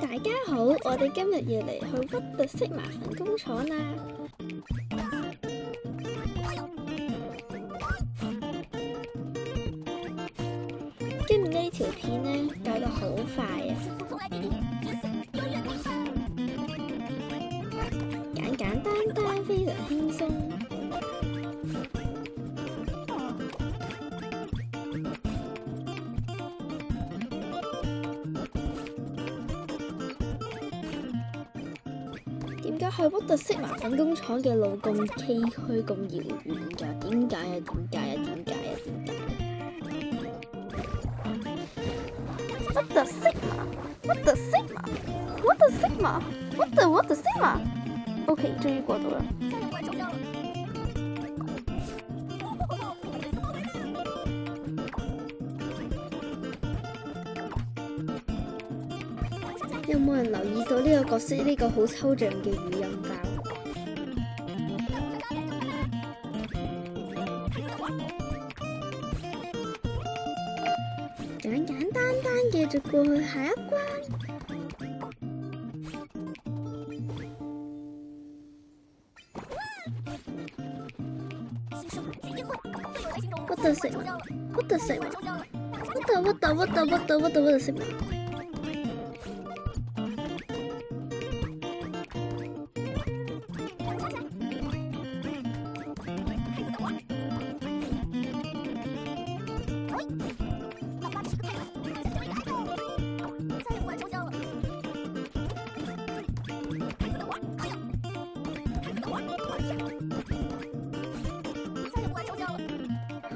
大家好，我哋今日要嚟去What the Sigma粉工廠啦！跟住呢條片呢，搞得好快啊！簡簡單單，非常輕鬆。點解去What the Sigma粉工廠嘅路咁崎嶇、咁遙遠㗎？點解啊？點解啊？點解啊？點解？What the Sigma？What the Sigma？What the Sigma？What the Sigma？OK，終於過到啦。有冇人留意到呢個角色呢個好抽象嘅語音包？簡簡單單嘅就過去下一關。What the Sigma？What the Sigma？What the Sigma？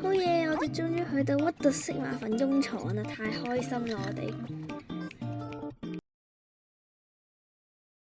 好嘢！我哋終於去到What the Sigma粉工廠啦，太開心啦我哋！